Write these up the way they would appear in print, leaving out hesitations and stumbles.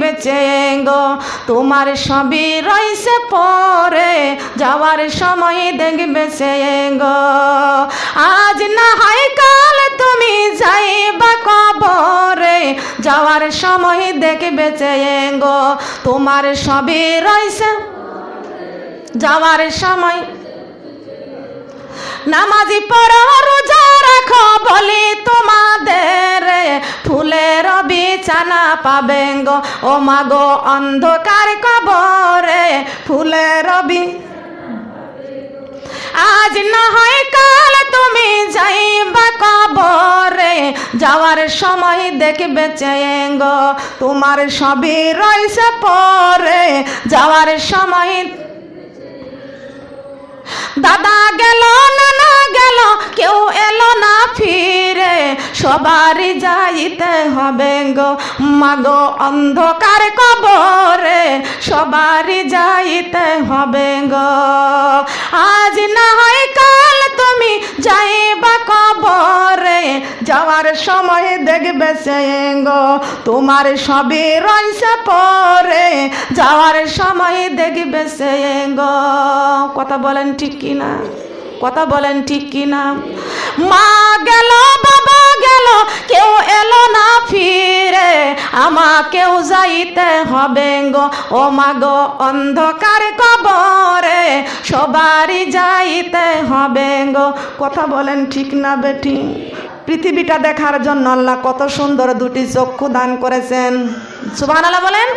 দেখবে চেয়ে গো, তোমার সবই রইছে পরে, যাওয়ার সময় দেখবে চেয়ে গো। আজ না হয় কাল তুমি যাইবা কবরে, যাওয়ার সময় দেখবে চেয়ে গো, তোমার সবই রইছে যাওয়ার সময়। নামাজি পড়ো রোজা রাখো বলি তোমাদের, ফুলের বিছানা পাবে গো ও মাগো অন্ধকার কবরে, ফুলের আজ না হয় কাল তুমি যাইবা কবরে, যাওয়ার সময় দেখবে চেয়ে গো, তোমার সবই রইছে পরে, যাওয়ার সময়। দাদা গেল নানা গেল কেউ এলো না ফিরে, সবারই যাইতে হবে গো মাগো অন্ধকার কবরে, সবারই যাইতে হবে গো। আজ না হয় কাল তুমি যাইবা কবরে, যাওয়ার সময় দেখবে চেয়ে গো, তোমার সবই রইছে পরে, যাওয়ার সময় দেখবে চেয়ে গো। কথা বলেন ঠিক কিনা? কথা বলেন ঠিক কিনা? মা গেল বাবা গেল কেউ এলো না ফিরে, আমাকেও যাইতে হবে গো ও মাগো অন্ধকার কবরে, সবারই যাইতে হবে গো। কথা বলেন ঠিক না বেটি? পৃথিবীটা দেখার জন্য আল্লাহ কত সুন্দর দুটি চক্ষু দান করেছেন। সুবহানাল্লাহ বলেন।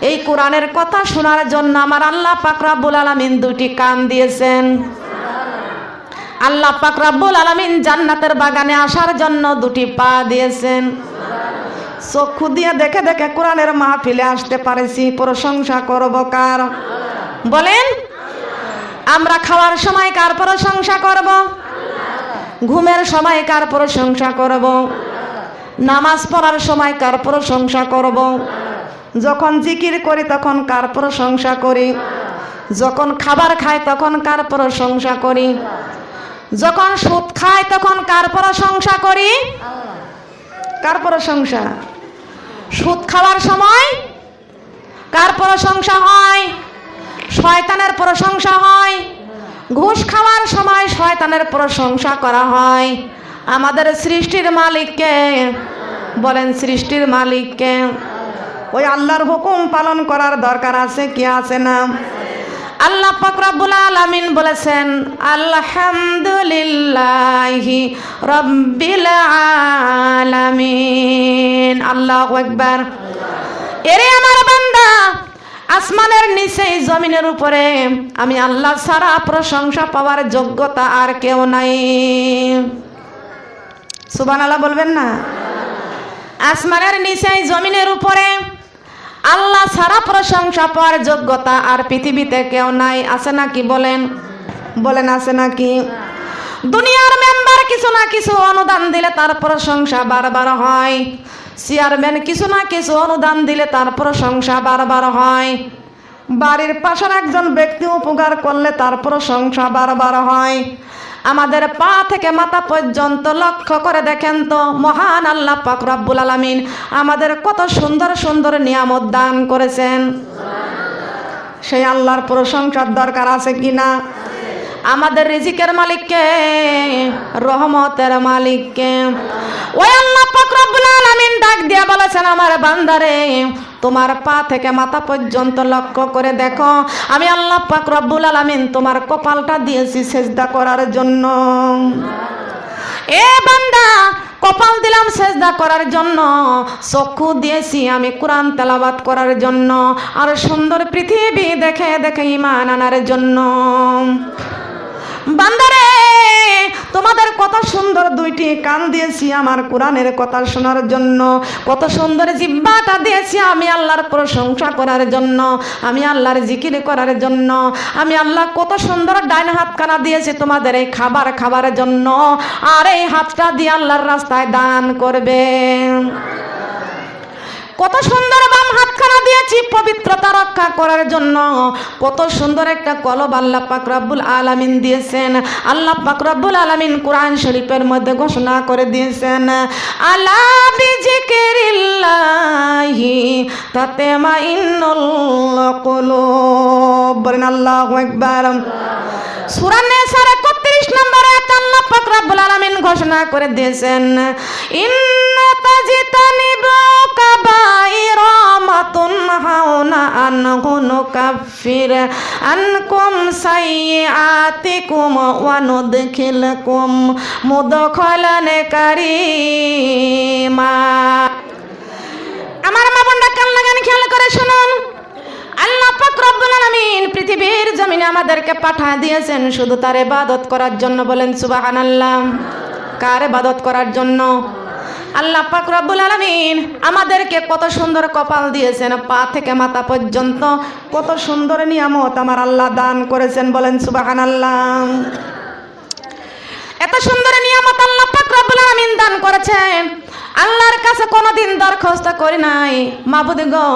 এই কোরআনের কথা শোনার জন্য আমার আল্লাহ পাক রব্বুল আলামিন দুটি কান দিয়েছেন। আল্লাহ পাক রব্বুল আলামিন জান্নাতের বাগানে আসার জন্য দুটি পা দিয়েছেন। চক্ষু দিয়ে দেখে দেখে কোরআনের মাহফিলে আসতে পারেছি, প্রশংসা করব কার? বলেন। আমরা খাওয়ার সময় কার প্রশংসা করব? ঘুমের সময় কার প্রশংসা করব? নামাজ পড়ার সময় কার প্রশংসা করব? যখন জিকির করি তখন কার প্রশংসা করি? যখন খাবার খাই তখন কার প্রশংসা করি? যখন সুদ খাই তখন কার প্রশংসা করি? কার প্রশংসা? সুদ খাওয়ার সময় কার প্রশংসা হয়? শয়তানের প্রশংসা হয়। ঘুষ খাওয়ার সময় শয়তানের প্রশংসা করা হয়। আমাদের সৃষ্টির মালিককে বলেন, সৃষ্টির মালিককে। ওই আল্লাহর হুকুম পালন করার দরকার আছে কি আছে না? আল্লাহ পাক রব্বুল আলামিন বলেছেন আলহামদুলিল্লাহি রাব্বিল আলামিন। আল্লাহু আকবার। এরে আমার বান্দা, আসমানের নিচে জমিনের উপরে আমি আল্লাহ ছাড়া প্রশংসা পাওয়ার যোগ্যতা আর কেউ নাই। সুবহানাল্লাহ বলবেন না? আসমানের নিচে জমিনের উপরে আল্লাহ ছাড়া প্রশংসা পাওয়ার যোগ্যতা আর পৃথিবীতে কেউ নাই। আছে নাকি বলেন? বলেন আছে নাকি? দুনিয়ার মেম্বার কিছু না কিছু অনুদান দিলে তার প্রশংসা বারবার হয়। চেয়ারম্যান কিছু না কিছু অনুদান দিলে তার প্রশংসা বারবার হয়। বাড়ির পাশের একজন ব্যক্তি উপকার করলে তার প্রশংসা বারবার হয়। আমাদের পা থেকে মাথা পর্যন্ত লক্ষ্য করে দেখেন তো, মহান আল্লাহ পাক রব্বুল আলামিন আমাদের কত সুন্দর সুন্দর নিয়ামত দান করেছেন। সেই আল্লাহর প্রশংসার দরকার আছে কিনা? আমাদের রিজিকের মালিককে, রহমতের মালিককে। ওই আল্লাহ পাক রব্বুল আলামিন ডাক দিয়া বলেছেন, আমার বান্দারে তোমার পা থেকে মাথা পর্যন্ত লক্ষ্য করে দেখো, আমি আল্লাহ পাক রব্বুল আলামিন তোমার কপালটা দিয়েছি সেজদা করার জন্য। এ বান্দা, কপাল দিলাম সেজদা করার জন্য, চক্ষু দিয়েছি আমি কোরআন তেলাওয়াত করার জন্য, আর সুন্দর পৃথিবী দেখে দেখে ঈমান আনার জন্য। বান্দারে, তোমাদের কত সুন্দর দুইটি কান দিয়েছি আমার কোরআনের কথা শোনার জন্য, কত সুন্দর জিহ্বাটা দিয়েছি আমি আল্লাহর প্রশংসা করার জন্য, আমি আল্লাহর জিকির করার জন্য। আমি আল্লাহ কত সুন্দর ডাইন হাতখানা দিয়েছি তোমাদের এই খাবার খাবার জন্য, আর এই হাতটা দিয়ে আল্লাহর রাস্তায় দান করবে। কত সুন্দর বাম হাতখানা দিয়েছি পবিত্রতা রক্ষা করার জন্য। কত সুন্দর একটা কলব আল্লাহ পাক রব্বুল আলামিন দিয়েছেন। আল্লাহ পাক রব্বুল আলামিন কোরআন শরীফের মধ্যে ঘোষণা করে দিয়েছেন, আলা বিজিকিরিল্লাহি তাতমাইন্নুল কুলুব। বলেন আল্লাহু আকবার। সূরা নিসার 31 নম্বর আয়াতে আল্লাহ পাক রব্বুল আলামিন ঘোষণা করে দিয়েছেন, ইন্না তাজিতানিবু কাবাইরা মা তুনহাউনা আনহু নুকাফির আনকুম সাইয়্যাতিকুম ওয়া নুদখিলকুম মুদখালান কারীমা। আমার মা বোনরা কান লাগান খেয়াল করে শুনুন, আল্লাহ পাক রব্বুল আলামিন পৃথিবীর জমিনে আমাদেরকে পাঠিয়ে দিয়েছেন শুধু তার ইবাদত করার জন্য। বলেন সুবহানাল্লাহ। কার ইবাদত করার জন্য? আল্লাহ পাক রব্বুল আলামিন আমাদেরকে কত সুন্দর কপাল দিয়েছেন, পা থেকে মাথা পর্যন্ত কত সুন্দর নিয়ামত আমার আল্লাহ দান করেছেন। বলেন সুবহানাল্লাহ। এত সুন্দর নিয়ামত আল্লাহ পাক রব্বুল আলামিন দান করেছেন, আল্লাহর কাছে কোনোদিন দরখাস্ত করি নাই, মাবুদ গো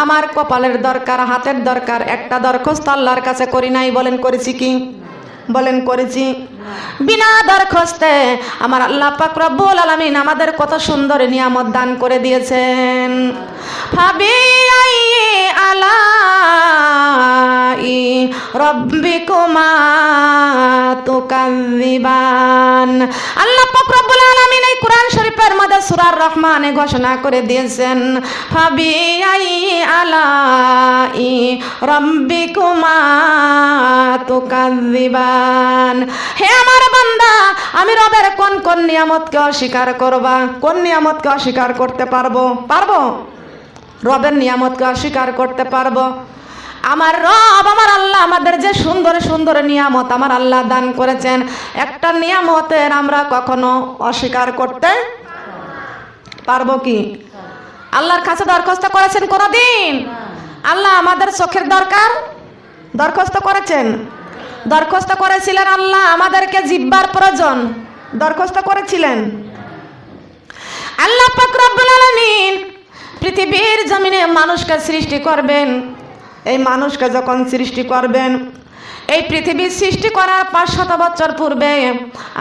আমার কপালের দরকার, হাতের দরকার, একটা দরখাস্ত আল্লাহর কাছে করি নাই। বলেন করেছি কি? বলেন করেছি? বিনা দরখাস্তে আমার আল্লাহ পাক রব্বুল আলামিন আমাদের কত সুন্দর নিয়ামত দান করে দিয়েছেন। ফাবি আলাই রব্বিকুমা তুকাযিবান। আল্লাহ পাক রব্বুল আলামিন এই কোরআন শরীফের মধ্যে সূরা রহমানে ঘোষণা করে দিয়েছেন, ফাবি আলাই রব্বিকুমা তুকাযিবান। হে আমার বান্দা, আমি রবের কোন কোন নিয়ামতকে অস্বীকার করবা? কোন নিয়ামতকে অস্বীকার করতে পারবো? রবের নিয়ামতকে অস্বীকার করতে পারবো? আমার রব, আমার আল্লাহ আমাদের যে সুন্দর সুন্দর নিয়ামত আমার আল্লাহ দান করেছেন, একটা নিয়ামতের আমরা কখনো অস্বীকার করতে পারবো কি? আল্লাহর কাছে দরখাস্ত করেছেন কোনদিন? আল্লাহ আমাদের চোখের দরকার দরখাস্ত করেছেন? দরখাস্ত করেছিলেন আল্লাহ আমাদেরকে জিহ্বার প্রয়োজন? দরখাস্ত করেছিলেন? আল্লাহ পাক রব্বুল আলামিন পৃথিবীর জমিনে মানুষকে সৃষ্টি করবেন। এই মানুষকে যখন সৃষ্টি করবেন, এই পৃথিবীর সৃষ্টি করার 500 বছর পূর্বে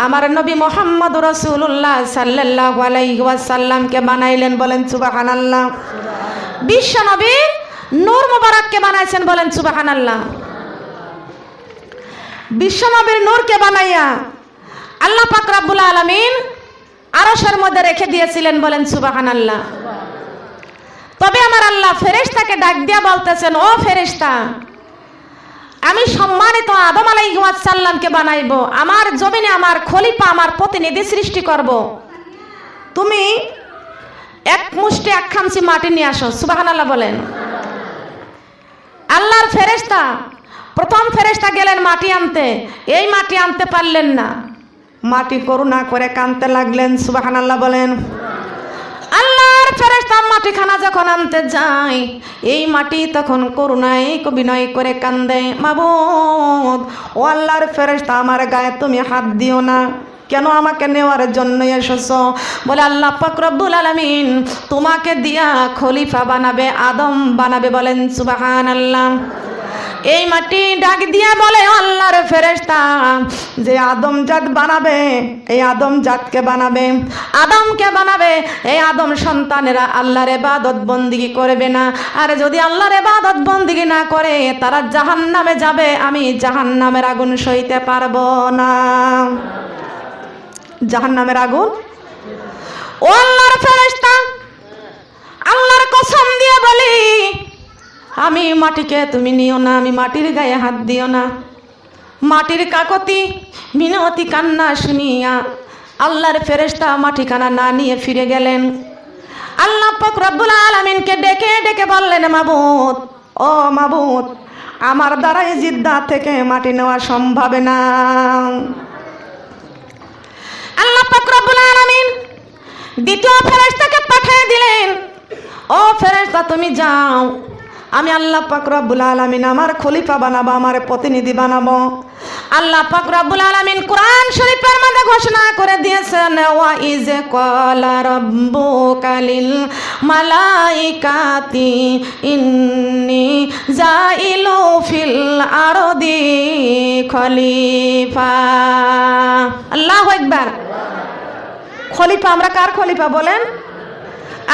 আমার নবী মুহাম্মদ রাসূলুল্লাহ সাল্লাল্লাহু আলাইহি ওয়াসাল্লামকে বানাইলেন। বলেন সুবহানাল্লাহ। বিশ্ব নবী নূর মুবারককে বানাইছেন। বলেন সুবহানাল্লাহ। বিশ্ব নবীর নূরকে বানাইয়া আল্লাহ পাক রব্বুল আলামিন আরশের মধ্যে রেখে দিয়েছিলেন। বলেন সুবহানাল্লাহ। তবে আমার আল্লাহ ফেরেশতাকে ডাক দিয়া বলতেছেন, ও ফেরেশতা, আমি সম্মানিত আদম আলাইহিস সালামকে বানাইবো, আমার জমিনে আমার খলিফা, আমার প্রতিনিধি সৃষ্টি করব। তুমি এক মুষ্টি এক খামচি মাটি নিয়ে আসো। সুবহানাল্লাহ বলেন। আল্লাহর ফেরেশতা, প্রথম ফেরেশতা গেলেন মাটি আনতে, এই মাটি আনতে পারলেন না, মাটি করুণা করে কাঁদতে লাগলেন। সুবহানাল্লাহ বলেন। আল্লাহর ফেরেশতা মাটিখানা যখন আনতে যায়, এই মাটি তখন করুণায় বিনয় করে কান্দে, মাবুদ ও আল্লাহর ফেরেশতা, আমার গায়ে তুমি হাত দিও না, কেন আমাকে নেওয়ার জন্য এসেছো? বলে আল্লাহ পাক রব্বুল আলামিন তোমাকে দিয়া খলিফা বানাবে, আদম বানাবে। বলেন সুবহানাল্লাহ। এই মাটি ডাক দিয়া বলে, আল্লাহর ফেরেশতা, যে আদম জাত বানাবে, এই আদম জাতকে বানাবে, আদমকে বানাবে, এই আদম সন্তানেরা আল্লাহর ইবাদত বন্দেগী করবে না, আর যদি আল্লাহর ইবাদত বন্দেগী না করে তারা জাহান্নামে যাবে, আমি জাহান্নামের আগুন সইতে পারবো না। জাহান্নামের আগুন। ও আল্লাহর ফেরেশতা, আল্লাহর কসম দিয়ে বলি, আমি মাটিকে তুমি নিও না, আমি মাটির গায়ে হাত দিও না। মাটির কাকতি মিনতি কান্না শুনিয়া আল্লাহর ফেরেশতা মাটিখানা না নিয়ে ফিরে গেলেন। আল্লাহ পাক রব্বুল আলামিনকে ডেকে ডেকে বললেন, মাবুদ ও মাবুদ, আমার দ্বারাই জিদ্দা থেকে মাটি নেওয়া সম্ভব না। আল্লাহ পাক রব্বুল আলামিন দ্বিতীয় ফেরেশতাকে পাঠিয়ে দিলেন, ও ফেরেশতা তুমি যাও, আমি আল্লাহ পাক রব্বুল আলামিন আমার খলিফা বানাবো, আমার প্রতিনিধি বানাবো। আল্লাহ পাক রব্বুল আলামিন কোরআন শরীফের মধ্যে ঘোষণা করে দিয়েছেন, ওয়া ইজ ক্বালা রাব্বুকা লিল মালাইকাতি ইন্নী জাইলু ফিল আরদি খলিফা। আল্লাহু আকবার। খলিফা, আমরা কার খলিফা বলেন?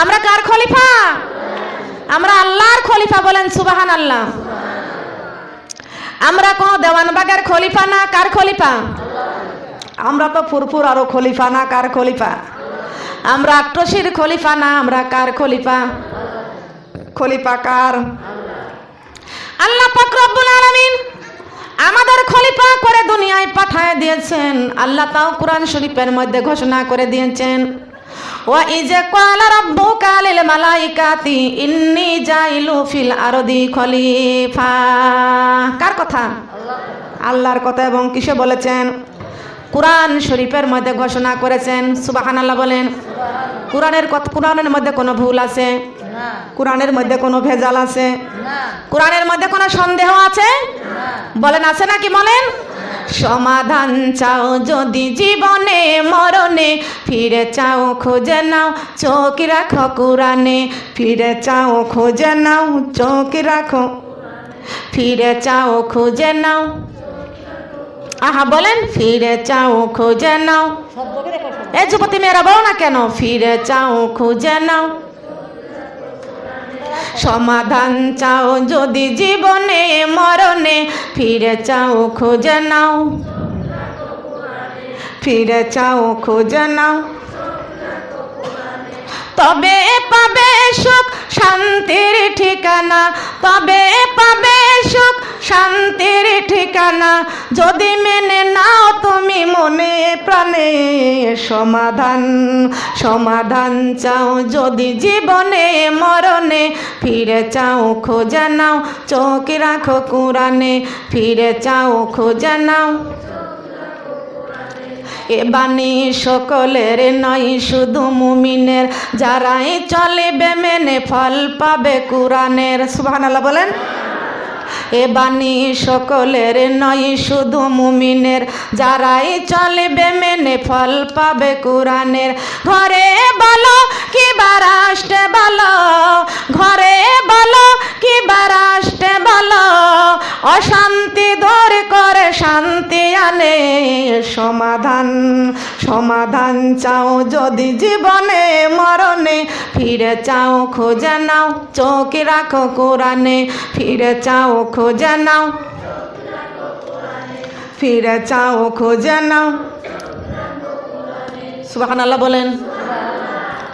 আমরা কার খলিফা? আমরা আল্লাহর খলিফা, বলেন সুবহানাল্লাহ। আমরা কোন দেওয়ানবাগের খলিফা না, কার খলিফা? আমরা তো ফুরফুর আরো খলিফা না, কার খলিফা? আমরা আট্রসির খলিফা না, আমরা কার খলিফা? খলিফা কার? আল্লাহ পাক রব্বুল আলামিন আমাদের খলিফা করে দুনিয়ায় পাঠায় দিয়েছেন। আল্লাহ তাও কোরআন শরীফের মধ্যে ঘোষণা করে দিয়েছেন, ওয়া ইজ ক্বালা রাব্বুকা লিল মালাইকাতি ইন্নী জাইলু ফিল আরদি খলিফা। কার কথা? আল্লাহর কথা। এবং কিসে বলেছেন? কোরআন শরীফের মধ্যে ঘোষণা করেছেন। সুবহানাল্লাহ বলেন। কোরআনের মধ্যে কোনো ভুল আছে? কোরআনের মধ্যে কোনো ভেজাল আছে? কোরআনের মধ্যে কোনো সন্দেহ আছে? বলেন আছে নাকি? বলেন। সমাধান চাও যদি জীবনে মরণে, ফিরে চাও খুঁজে নাও চোখ রাখো কোরআনে। ফিরে চাও খুঁজে নাও চোখ রাখো, ফিরে চাও খুঁজে নাও। আহা বলেন, ফিরে চাও খুঁজে নাও। এই যুবতী মেয়েরা বলো না কেন? ফিরে চাও খুঁজে নাও। সমাধান চাও যদি জীবনে মরণে, ফিরে চাও খুঁজে নাও। ফিরে চাও খুঁজে নাও, তবে পাবে সুখ শান্তির ঠিকানা। তবে পাবে সুখ শান্তির ঠিকানা, যদি মেনে নাও তুমি মনে প্রাণে। সমাধান সমাধান চাও যদি জীবনে মরণে, ফিরে চাও খোঁজে নাও চোখ রাখো কোরআনে। ফিরে চাও খোঁজে নাও। এ বাণী সকলের নয়, শুধু মুমিনের, যারাই চলিবে মেনে ফল পাবে কোরআনের। সুবহানাল্লাহ বলেন। এ বাণী সকলের নয়, শুধু মুমিনের, যারাই চলিবে মেনে ফল পাবে কোরআনের। ঘরে বলো কি বারাষ্টে বলো, ঘরে বলো কি বারাষ্টে বলো, অশান্তি দূর করে শান্তি আনে। সমাধান সমাধান চাও যদি জীবনে মরণে, ফিরে চাও খোঁজে নাও চোখ রাখো কোরআনে। ফিরে চাও খোঁজে নাও, ফিরে চাও খোঁজে নাও। সুবহানাল্লাহ বলেন।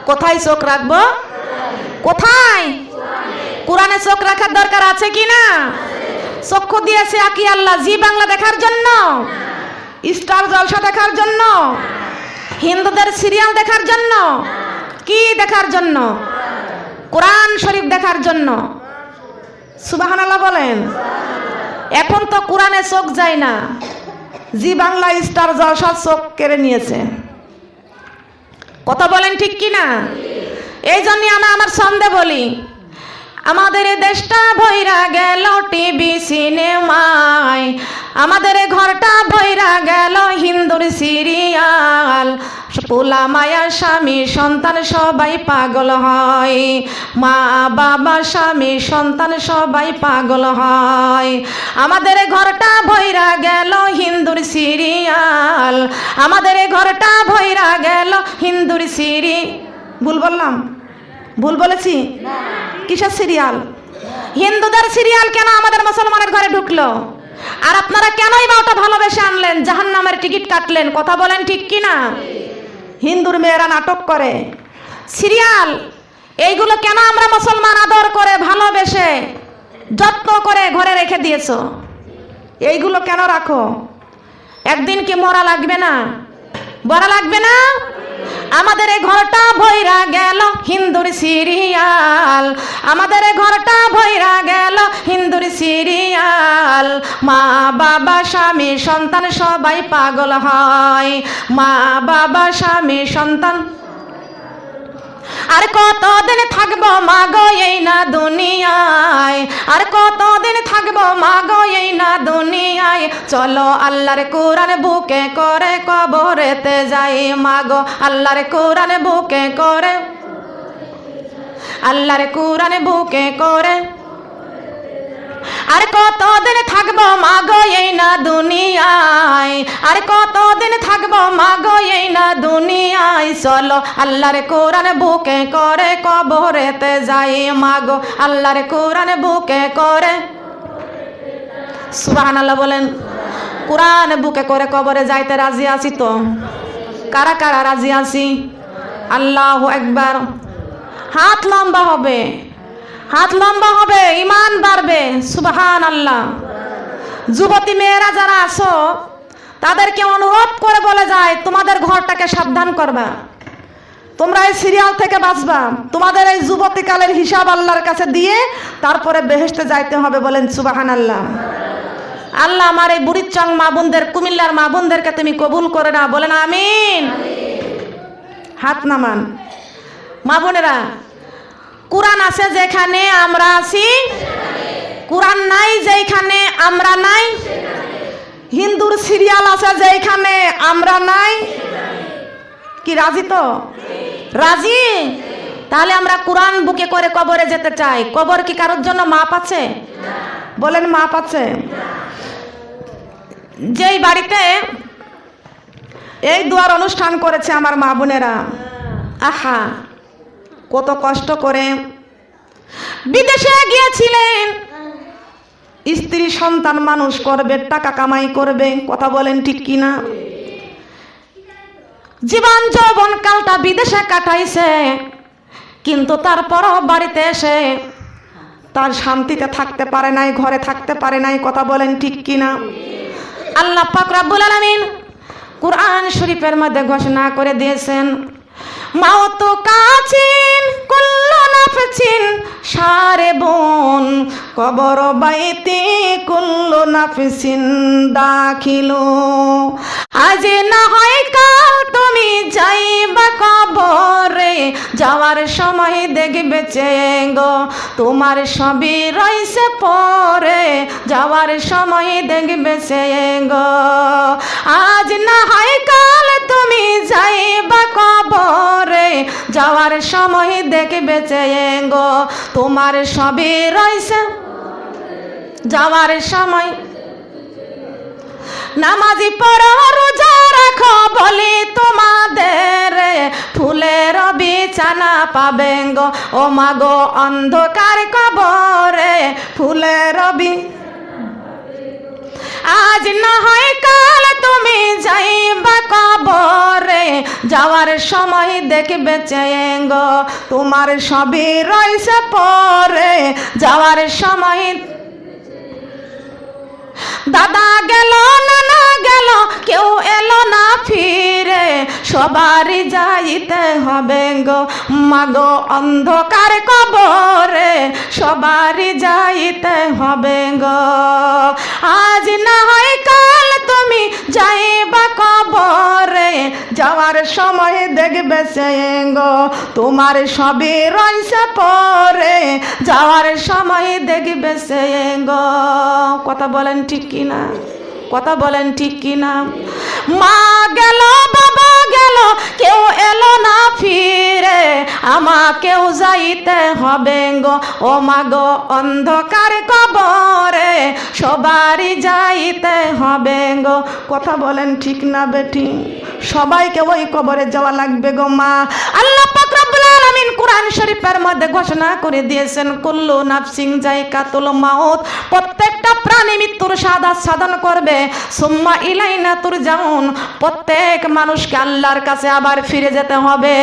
কোথায় চোখ রাখবো? কোথায়? কোরআনে চোখ রাখার দরকার আছে কি না? চক্ষু দিয়েছে আকি আল্লাহ জি বাংলা দেখার জন্য, স্টার জলসা দেখার জন্য, হিন্দুদের সিরিয়াল দেখার জন্য, কি দেখার জন্য? কোরআন শরীফ দেখার জন্য। সুবহানাল্লাহ বলেন। এখন তো কোরআনে চোখ যায় না, জি বাংলা স্টার জলসা চোখ কেড়ে নিয়েছে। কথা বলেন ঠিক কি না? এই জন্য আমি আমার ছন্দে বলি, আমাদের দেশটা ভৈরা গেল টিভি সিনেমায়, আমাদের ঘরটা ভৈরা গেল হিন্দুর সিরিয়াল। পোলা মায়া স্বামী সন্তান সবাই পাগল হয়, মা বাবা স্বামী সন্তান সবাই পাগল হয়। আমাদের ঘরটা ভৈরা গেল হিন্দুর সিরিয়াল, আমাদের ঘরটা ভৈরা গেল হিন্দুর ভুল বললাম? ভুল বলেছি? কিসের সিরিয়াল? হিন্দুদের সিরিয়াল কেন আমাদের মুসলমানের ঘরে ঢুকলো? আর আপনারা কেনই বা ওটা ভালোবেসে আনলেন, জাহান্নামের টিকিট কাটলেন? কথা বলেন ঠিক কি না? হিন্দুর মেয়েরা নাটক করে, সিরিয়াল, এইগুলো কেন আমরা মুসলমান আদর করে ভালোবেসে যত্ন করে ঘরে রেখে দিয়েছো? এইগুলো কেন রাখো? একদিন কি মরা লাগবে না? বড়া লাগবে না? আমাদের এই ঘরটা ভৈরা গেল হিন্দুর সিরিয়াল, আমাদের এই ঘরটা ভৈরা গেল হিন্দুর সিরিয়াল। মা বাবা স্বামী সন্তান সবাই পাগল হয়, মা বাবা স্বামী সন্তান। আর কতদিন থাকবো মাগো এই না দুনিয়ায়, আর কতদিন থাকবো মাগো এই না দুনিয়ায়, চলো আল্লাহর কোরআন বুকে করে কবরেতে যাই মাগো, আল্লাহর কোরআন বুকে করে, আল্লাহর কোরআন বুকে করে। আর কতদিন থাকবো মাগো এই না দুনিয়ায়, আর কতদিন থাকবো মাগো এই না দুনিয়ায়, চলো আল্লাহর কোরআন বুকে করে কবরেতে যাই মাগো, আল্লাহর কোরআন বুকে করে। সুবহানাল্লাহ বলেন। কোরআন বুকে করে কবরে যাইতে রাজি আছি তো? কারা কারা রাজি আছি? আল্লাহু আকবার। হাত লম্বা হবে, হাত লম্বা হবে, ইমান বাড়বে। সুবহানাল্লাহ। যুবতী মেয়েরা যারা আছো তাদেরকে অনুরোধ করে বলে যায় তোমাদের ঘরটাকে সাবধান করবা, তোমরা এই সিরিয়াল থেকে বাঁচবা, তোমাদের এই যুবতীকালের হিসাব আল্লাহর কাছে দিয়ে তারপরে বেহেশতে যাইতে হবে। বলেন সুবহানাল্লাহ। আল্লাহ আমার এই বুড়িচং মা বোনদের, কুমিল্লার মা বোনদেরকে তুমি কবুল করে না। বলেন আমিন। হাত নামান। মা বোনেরা, কোরআন আছে যেখানে আমরা আছি, কোরআন নাই যেখানে আমরা নাই, হিন্দুর সিরিয়াল আছে যেখানে আমরা নাই। কি রাজি তো? রাজি? তাহলে আমরা কোরআন বুকে করে কবরে যেতে চাই। কবর কি কারোর জন্য মাপ আছে? বলেন মাপ আছে? যেই বাড়িতে এই দুয়ার অনুষ্ঠান করেছে আমার মা বোনেরা, আহা কত কষ্ট করে বিদেশে গিয়েছিলেন, স্ত্রী সন্তান মানুষ করবে, টাকা কামাই করবে, কথা বলেন ঠিক কিনা? জীবন যৌবন কালটা বিদেশে কাটাইছে, কিন্তু তারপরও বাড়িতে এসে তার শান্তিতে থাকতে পারে নাই, ঘরে থাকতে পারে নাই, কথা বলেন ঠিক কিনা? আল্লাহ পাক রব্বুল আলামিন কুরআন শরীফের মধ্যে ঘোষণা করে দিয়েছেন, মাউত কাছিন কুল্লু নাফসিন সারেবুন কবর বাইতি কুল্লু নাফসিন দাখিলু। আজ না হয় কাল তুমি যাইবা কবরে, যাওয়ার সময় দেখবে চেঙ্গো তোমার সবই রইছে পরে, যাওয়ার সময় দেখবে চেঙ্গো। আজ না হয় কাল তুমি যাইবা কবরে, যাওয়ার সময় দেখবে চেঙ্গো তোমার সবই রইছে, যাওয়ার সময়। নামাজি পড়ো রোজা রাখো বলি তোমাদের, ফুলের বিছানা পাবে গো ও মাগো অন্ধকার কবরে, ফুলের আজ না হয় কাল তুমি যাইবা কবরে, যাওয়ার সময় দেখবে চেঙ্গো তোমার সবই রইছে পরে, যাওয়ার সময়। দাদা গেল নানা গেল কেউ এলো না ফিরে, সবারই যাইতে হবে গো মাগো অন্ধকার কবরে, সবারই যাইতে হবে গো। আজ না হয় কাল তুমি যাইবা কবরে, যাওয়ার সময় দেখবে চেঙ্গো তোমার সবই রইছে পরে, যাওয়ার সময় দেখবে চেঙ্গো। কথা বলেন ঠিক কিনা? কথা বলেন ঠিক কিনা? মা গেল বাবা গেল কেউ এলো না ফিরে, আমাকেও যাইতে হবে গো ও মাগো অন্ধকার কবরে, সবারই যাইতে হবে গো। কথা বলেন ঠিক না বেটি? সবাইকে ওই কবরে যাওয়া লাগবে গো মা। আল্লাহ পাক রব্বুল আলামিন কোরআন শরীফের মধ্যে ঘোষণা করে দিয়েছেন, কুল্লু নাফসিন যায়কাতুল মাউত, প্রত্যেকটা প্রাণী মৃত্যুর স্বাদ আস্বাদন করবে, সুম্মা ইলাইনা তুরজাউন, প্রত্যেক মানুষকে আল্লাহর কাছে আবার ফিরে যেতে হবে।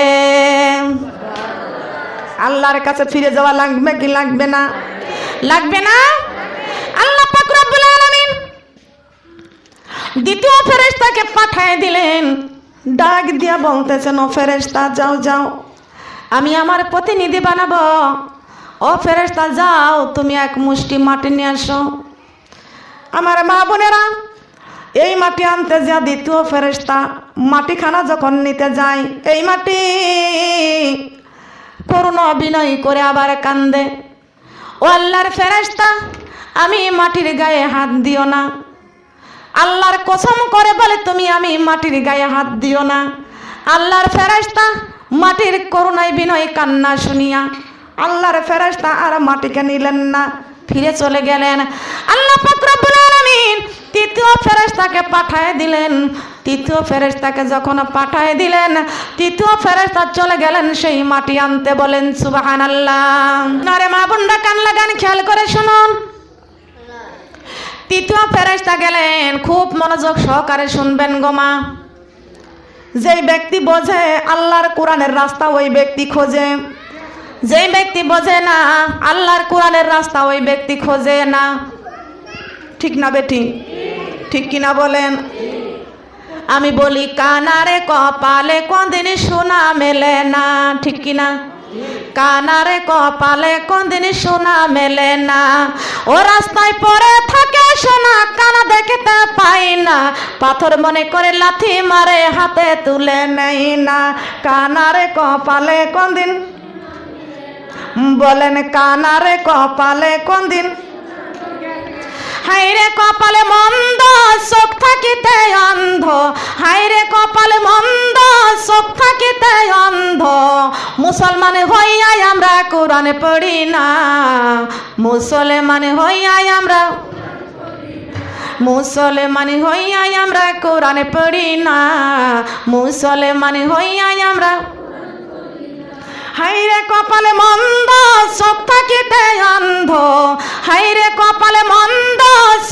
আল্লাহর কাছে ফিরে যাওয়া লাগবে কি লাগবে না? লাগবে না? আল্লাহ পাক রব্বুল আলামিন দ্বিতীয় ফেরেশতাকে পাঠিয়ে দিলেন, ডাক দিয়া বলতেছেন, ও ফেরেশতা যাও যাও, আমি আমার প্রতিনিধি বানাবো। ও ফেরেশতা যাও, তুমি এক মুষ্টি মাটি নিয়ে আসো। আমার মা বোনেরা, এই মাটি আনতে যা দ্বিতীয় ফেরেশতা মাটিখানা যখন নিতে যায়, এই মাটি করুণ অভিনয় করে আবার কান্দে। ও আল্লাহর ফেরেশতা, আমি মাটির গায়ে হাত দিও না। আল্লাহর কসম করে বলে, তুমি আমি মাটির গায়ে হাত দিও না। আল্লাহর ফেরেশতা মাটির করুণায় বিনয় কান্না শুনিয়া আল্লাহর ফেরেশতা আর মাটিকে নিলেন না, ফিরে চলে গেলেন। আল্লাহ পাক রব্বুল আলামিন তৃতীয় ফেরেশতাকে পাঠায় দিলেন। তৃতীয় ফেরেশতাকে যখন পাঠায় দিলেন, তৃতীয় ফেরেশতা চলে গেলেন সেই মাটি আনতে। বলেন সুবহানাল্লাহ। আরে মা বোনরা কান লাগান, খেয়াল করে শুনুন। তৃতীয় ফেরেশতা গেলেন, খুব মনোযোগ সহকারে শুনবেন গো মা। যেই ব্যক্তি বোঝে আল্লাহর কোরআনের রাস্তা ওই ব্যক্তি খোঁজে, যেই ব্যক্তি বোঝে না আল্লাহর কোরআনের রাস্তা ওই ব্যক্তি খোঁজে না। ঠিক না বেটি? ঠিক কিনা বলেন? আমি বলি কানারে কপালে কোনদিন সোনা মেলে না। ঠিক কিনা? কানারে কপালে কোনদিন সোনা মেলে না। ও রাস্তায় পড়ে থাকে সোনা, কানা দেখতে পাই না। পাথর মনে করে লাথি মারে, হাতে তুলে নেই না। কানারে কপালে কোনদিন, বলেন কানারে কপালে কোনদিন। হাইরে কপালে মন্দ, চোখ থাকিতে অন্ধ। হাইরে কপালে মন্দ, চোখ থাকিতে অন্ধ। মুসলমান হইয়াই আমরা কোরআন পড়ি না। মুসলমান হইয়াই আমরা, মুসলমান হইয়াই আমরা কোরআন পড়ি না। মুসলমান হইয়াই আমরা। হাইরে কপালে মন্দ, চোখ থাকিতে অন্ধ। হাইরে কপালে মন্দ,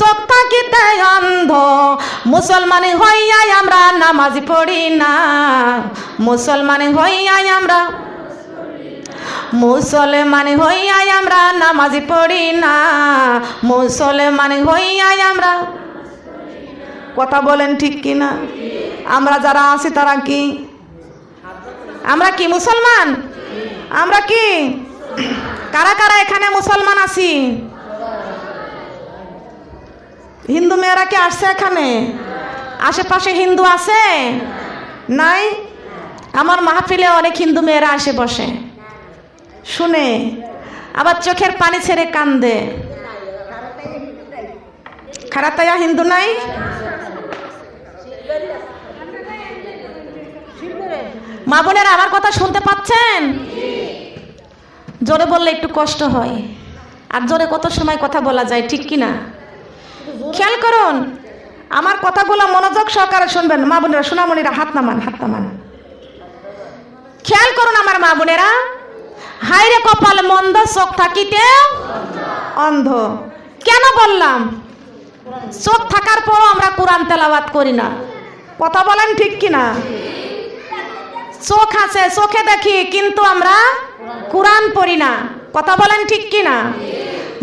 চোখ থাকিতে অন্ধ। মুসলমান হইয়াই আমরা নামাজ পড়ি না। মুসলমান হইয়াই আমরা, মুসলমান হইয়াই আমরা নামাজ পড়ি না। মুসলমান হইয়াই আমরা। কথা বলেন ঠিক কিনা? আমরা যারা আছি তারা কি? আমরা কি মুসলমান? আমরা কি? কারা কারা এখানে মুসলমান আছি? হিন্দু মেয়েরা কি আসছে এখানে? আশেপাশে হিন্দু আছে? নাই? আমার মাহফিলে অনেক হিন্দু মেয়েরা আসে বসে, শুনে আবার চোখের পানি ছেড়ে কান্দে। খারাতায়া হিন্দু নাই? মা বোনেরা আমার কথা শুনতে পাচ্ছেন? জোরে বললে একটু কষ্ট হয়, আর জোরে কত সময় কথা বলা যায়, ঠিক কিনা? খেয়াল করুন, আমার কথাগুলো মনোযোগ সহকারে শুনবেন। মা বোনেরা, সোনামণিরা হাত নামান, হাত নামান। খেয়াল করুন আমার মা বোনেরা। হাইরে কপাল মন্দ, চোখ থাকিতে অন্ধ। কেন বললাম? চোখ থাকার পরও আমরা কোরআন তেলাওয়াত করি না। কথা বলেন ঠিক কিনা? চোখ আছে, চোখে দেখি, কিন্তু আমরা কোরআন পড়ি না। কথা বলেন ঠিক কিনা?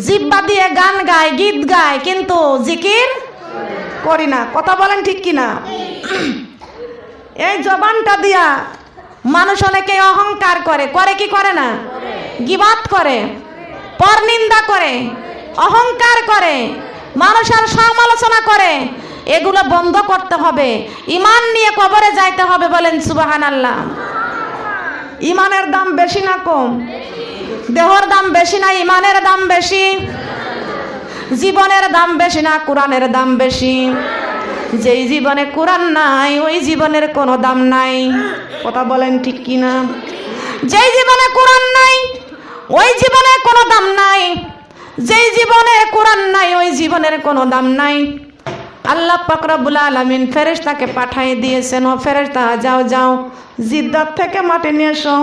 জিহ্বা দিয়ে গান গায়, গীত গায়, কিন্তু জিকির করি না। কথা বলেন ঠিক কিনা? এই জবানটা দিয়া মানুষ অনেকে অহংকার করে, করে কি করে না? গীবাত করে, পরনিন্দা করে, অহংকার করে, মানুষের সমালোচনা করে। এগুলো বন্ধ করতে হবে। ঈমান নিয়ে কবরে যাইতে হবে। বলেন সুবহানাল্লাহ। ঈমানের দাম বেশি না কম? দেহর দাম বেশি না ঈমানের দাম বেশি? জীবনের দাম বেশি না কোরআনের দাম বেশি? যেই জীবনে কোরআন নাই ওই জীবনের কোনো দাম নাই। কথা বলেন ঠিক কিনা? যেই জীবনে কোরআন নাই ওই জীবনে কোনো দাম নাই। যেই জীবনে কোরআন নাই ওই জীবনের কোনো দাম নাই। আল্লাহ পাক রব্বুল আলামিন ফেরেশতাকে পাঠিয়ে দিয়েছেন, ও ফেরেশতা যাও যাও জিদ্দাত থেকে মাটি নিয়ে এসো।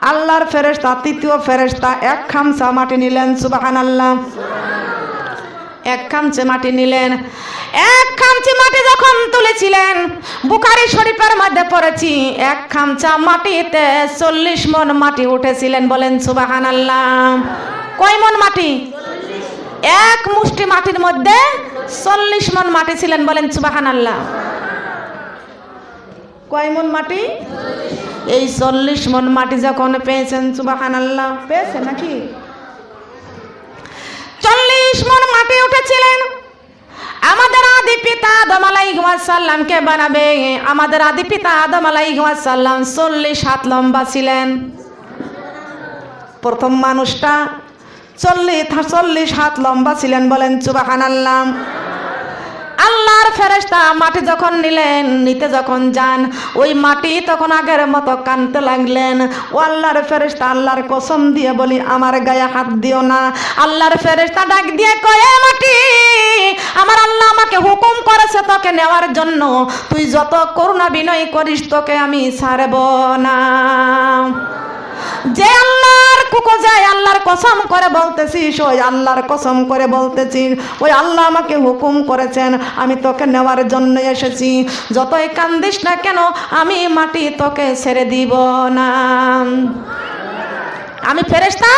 আল্লাহর ফেরেশতা, তৃতীয় ফেরেশতা এক খামচা মাটি নিলেন। সুবহানাল্লাহ। এক খামচে মাটি নিলেন। এক খামচি মাটি যখন তুলেছিলেন, বুখারী শরীফের মধ্যে পড়েছি, এক খামচা মাটিতে 40 মণ মাটি উঠেছিলেন। বলেন সুবহানাল্লাহ। কয় মণ মাটি? এক মুষ্টি মাটির মধ্যে 40 মণ মাটি ছিলেন। বলেন সুবহানাল্লাহ। কয় মণ মাটি? এই 40 মণ মাটি যখন পেয়েছেন, সুবহানাল্লাহ, পেয়েছেন নাকি? 40 মণ মাটি উঠেছিলেন। আমাদের আদি পিতা আদম আলাইহিস সালামকে বানাবে। আমাদের আদি পিতা আদম আলাইহিস সালাম 40 হাত লম্বা ছিলেন। প্রথম মানুষটা 40 হাত লম্বা ছিলেন, বলেন সুবহানাল্লাহ। আল্লাহর ফেরেশতা মাটি যখন নিতে যখন যান, ওই মাটি তখন আগের মতো কাঁদতে লাগলেন। ও আল্লাহর ফেরেশতা, আল্লাহর কসম দিয়ে বলি আমার গায়ে হাত দিও না। আল্লাহর ফেরেশতা ডাক দিয়ে কয়, মাটি, আমার আল্লাহ আমাকে হুকুম করেছে তোকে নেওয়ার জন্য, তুই যত করুণা বিনয় করিস তোকে আমি ছাড়ব না। যে আল্লাহর কুকো যায়, আল্লাহর কসম করে বলতেছিস, ওই আল্লাহর কসম করে বলতেছি, ওই আল্লাহ আমাকে হুকুম করেছেন, আমি তোকে নেওয়ার জন্য এসেছি। যতই কান্দিস না কেন, আমি মাটি তোকে ছেড়ে দিব না। আমি ফেরেশতা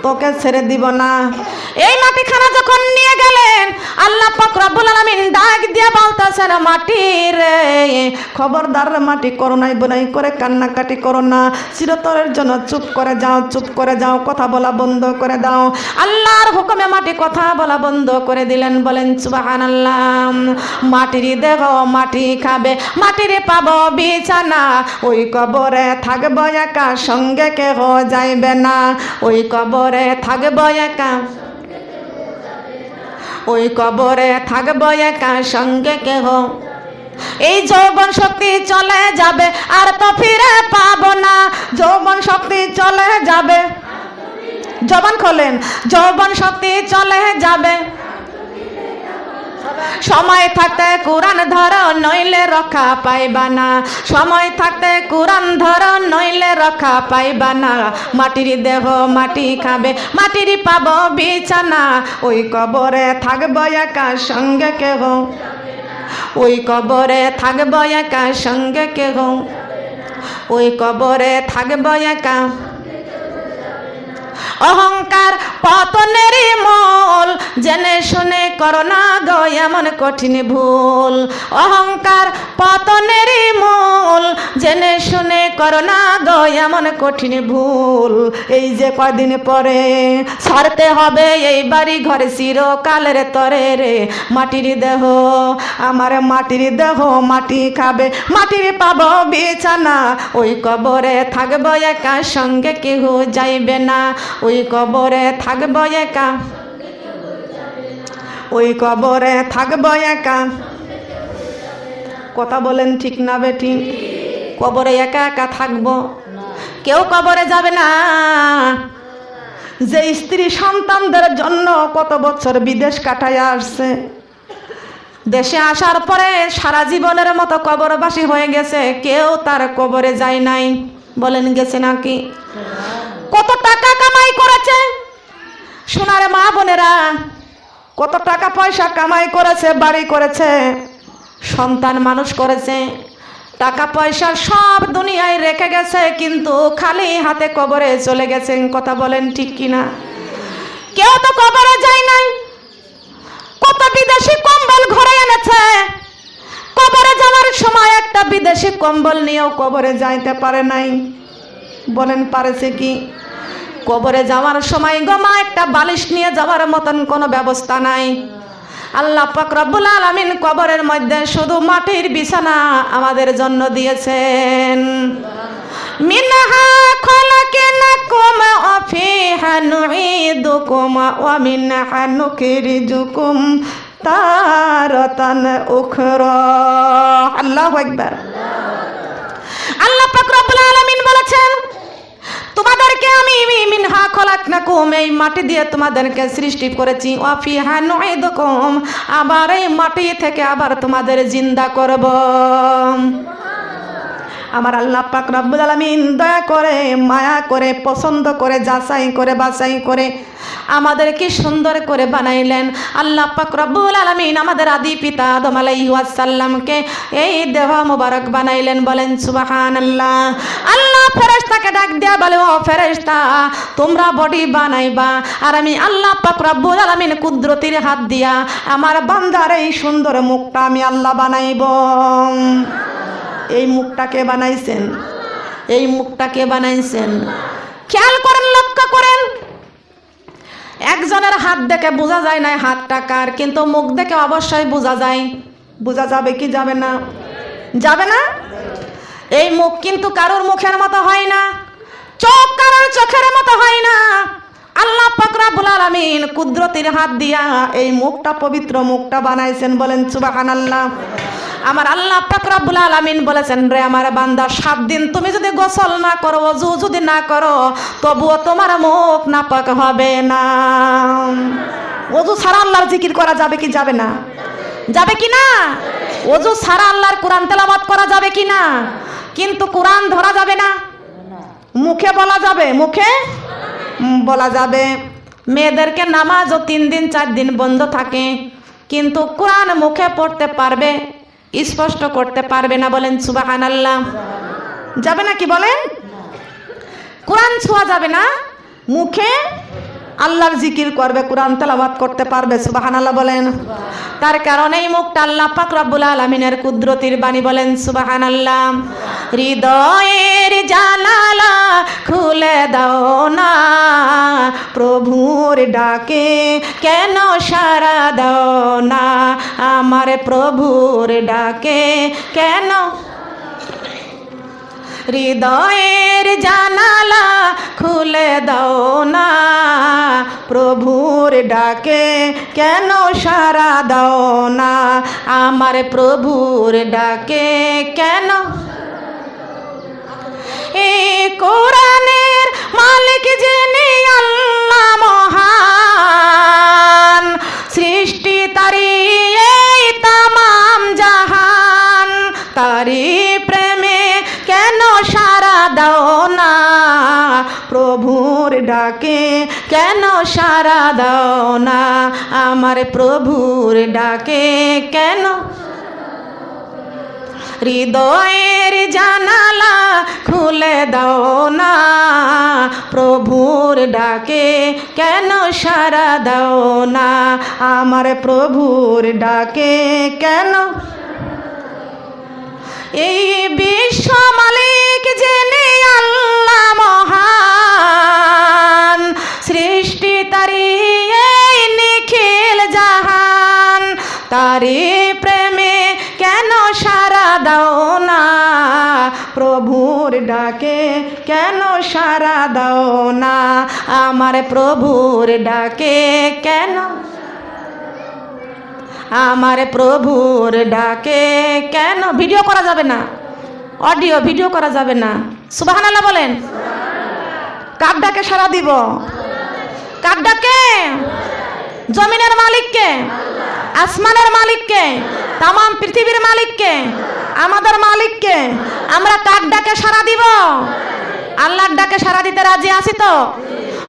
তোকে ছেড়ে দিব না। এই মাটিখানা যখন নিয়ে গেলেন, আল্লাহ পাক রব্বুল আলামিন ডাক দিয়ে বলতেছেন, মাটি রে, খবরদার মাটি করোনাই বনাই করে কান্নাকাটি করো না, চিরতরের জন্য চুপ করে যাও, চুপ করে যাও, কথা বলা বন্ধ করে দাও। আল্লাহর হুকুমে মাটি কথা বলা বন্ধ করে দিলেন, বলেন সুবহানাল্লাহ। মাটির দেহ মাটি খাবে, মাটির পাবো বিছানা, ওই কবরে থাকবো একা, সঙ্গে কেহ যাইবে না। ওই কবরে থাকবো একা, ওই কবরে থাকবো একা, সঙ্গে কেহ। এই যৌবন শক্তি চলে যাবে, আর তো ফিরে পাবো না। যৌবন শক্তি চলে যাবে, জবান খোলেন, যৌবন শক্তি চলে যাবে। সময় থাকতে কোরআন ধরো, নইলে রক্ষা পাইবা না। সময় থাকতে কোরআন ধরো, নইলে রক্ষা পাইবা না। মাটির দেহ মাটি খাবে, মাটির পাবো বিছানা, ওই কবরে থাকবো একা, সঙ্গে কেহ। ওই কবরে থাকবো একা, সঙ্গে কেহ। ওই কবরে থাকবো একা। অহংকার পতনেরই মূল, জেনে শুনে করো না গো এমন কঠিন ভুল। অহংকার পতনেরই মূল, জেনে শুনে করো না গো এমন কঠিন ভুল। এই যে কদিন পরে ছাড়তে হবে এই বাড়ি ঘরে, চিরকালের তরে রে। মাটির দেহ আমার, মাটির দেহ মাটি খাবে, মাটির পাবো বিছানা, ওই কবরে থাকবো একা, সঙ্গে কেহ যাইবে না। ওই কবরে থাকবো একা, ওই কবরে থাকবো একা। কথা বলেন ঠিক না বেটি? কবরে একা একা থাকবো, কেউ কবরে যাবে না। যে স্ত্রী সন্তানদের জন্য কত বছর বিদেশ কাটায় আসছে, দেশে আসার পরে সারা জীবনের মতো কবরবাসী হয়ে গেছে, কেউ তার কবরে যায় নাই। বলেন গেছে নাকি? কত টাকা কামাই করেছে সোনার মা বোনেরা, কত টাকা পয়সা কামাই করেছে, বাড়ি করেছে, সন্তান মানুষ করেছে, টাকা পয়সা সব দুনিয়ায় রেখে গেছে, কিন্তু খালি হাতে কবরে চলে গেছেন। কথা বলেন ঠিক কিনা? কেউ তো কবরে যায় নাই। কত বিদেশি কম্বল ঘরে এনেছে, কবরে যাওয়ার সময় একটা বিদেশি কম্বল নিয়েও কবরে যাইতে পারে নাই। বলেন পারেছে কি? কবরে যাওয়ার সময় গমা একটা বালিশ নিয়ে যাওয়ার মতন কোনো ব্যবস্থা নাই। আল্লাহ পাক রব্বুল আলামিন কবরের মধ্যে শুধু মাটির বিছানা আমাদের জন্য দিয়েছেন। মিনহা খলাকনাকুম ওয়া ফিহা নুঈদুকুম ওয়া মিনহা নুখরিজুকুম তারাতান উখরা। আল্লাহু আকবার। আল্লাহ পাক রব্বুল আলামিন বলেছেন, তোমাদেরকে আমি মিনহা খলাকনাকুম, এই মাটি দিয়ে তোমাদেরকে সৃষ্টি করেছি, ওয়া ফিহা নুঈদুকুম, আবার এই মাটি থেকে আবার তোমাদের জিন্দা করব। আমার আল্লাহ পাক রব্বুল আলামিন দয়া করে, মায়া করে, পছন্দ করে, যাচাই করে, বাছাই করে আমাদের কি সুন্দর করে বানাইলেন। আল্লাহ পাক রব্বুল আলামিন আমাদের আদি পিতা আদম আলাইহিস সালামকে এই দেহ মোবারক বানাইলেন। বলেন সুবহানাল্লাহ। আল্লাহ ফেরেশতাকে ডাক দেয়া বলে, ও ফেরেশতা, তোমরা বডি বানাইবা, আর আমি আল্লাহ পাক রব্বুল আলামিন কুদরতির হাত দিয়া আমার বান্দার এই সুন্দর মুখটা আমি আল্লাহ বানাইব। এই মুখটাকে বানাইছেন, এই মুখটাকে বানাইছেন। খেয়াল করেন, লক্ষ্য করেন, একজনের হাত দেখে বোঝা যায় না হাতটা কার, কিন্তু মুখ দেখে অবশ্যই বোঝা যায়। বোঝা যাবে কি যাবে না? যাবে না? এই মুখ কিন্তু কারোর মুখের মতো হয় না। চোখ কারোর চোখের মতো হয় না। আল্লাহ পাক রব্বুল আলামিন কুদরতের হাত দিয়া এই মুখটা, পবিত্র মুখটা বানাইছেন। বলেন সুবহানাল্লাহ। আমার আল্লাহ পাক রব্বুল আলামিন বলেছেন, রে আমার বান্দা, 7 দিন তুমি যদি গোসল না করো, ওযু যদি না করো, তবুও তোমার মুখ নাপাক হবে না। ওযু ছাড়া আল্লাহর জিকির করা যাবে কি যাবে না? যাবে কি না? ওযু ছাড়া আল্লাহর কোরআন তেলাওয়াত করা যাবে কি না? কিন্তু কোরআন ধরা যাবে না। মুখে বলা যাবে, মুখে বলা যাবে। মেয়েদেরকে নামাজও 3 দিন 4 দিন বন্ধ থাকে, কিন্তু কোরআন মুখে পড়তে পারবে, স্পষ্ট করতে পারবে না। বলেন সুবহানাল্লাহ। যাবে না কি বলেন? কোরআন ছোঁয়া যাবে না, মুখে আল্লাহর জিকির করবে, কোরআন তেলাওয়াত করতে পারবে। সুবহানাল্লাহ বলেন। তার কারণেই মুখটা আল্লাহ পাক রব্বুল আলামিনের কুদরতির বাণী। বলেন সুবহানাল্লাহ। হৃদয়ের জানালা খুলে দাও না, প্রভুর ডাকে কেন সাড়া দাও না, আমার প্রভুর ডাকে কেন। হৃদয়ের জানালা খুলে দাও না, প্রভুর ডাকে কেন সাড়া দাও না, আমার প্রভুর ডাকে কেন। এই কোরআনের মালিক যিনি আল্লাহ মহান, সৃষ্টি তারি এই তামাম জাহান, তারি প্রেমে কেন সাড়া দাও না, প্রভুর ডাকে কেন সাড়া দাও না, আমার প্রভুর ডাকে কেন। হৃদয়ের জানালা খুলে দাও না, প্রভুর ডাকে কেন সাড়া দাও না, আমার প্রভুর ডাকে কেন। এই বিশ্ব মালিক যিনি আল্লাহ মহান, সৃষ্টি তারি এই নিখিল জাহান, তারি প্রেমে কেন সাড়া দাও না, প্রভুর ডাকে কেন সাড়া দাও না, আমার প্রভুর ডাকে কেন, আমার প্রভুর ডাকে কেন। ভিডিও করা যাবে না, অডিও ভিডিও করা যাবে না। সুবহানাল্লাহ বলেন। কার ডাকে সাড়া দিব? কার ডাকে? জমিনের মালিককে, আসমানের মালিককে, তামাম পৃথিবীর মালিককে, আমাদের মালিককে। আমরা কার ডাকে সাড়া দিব? আল্লাহর ডাকে সাড়া দিতে রাজি আছি তো?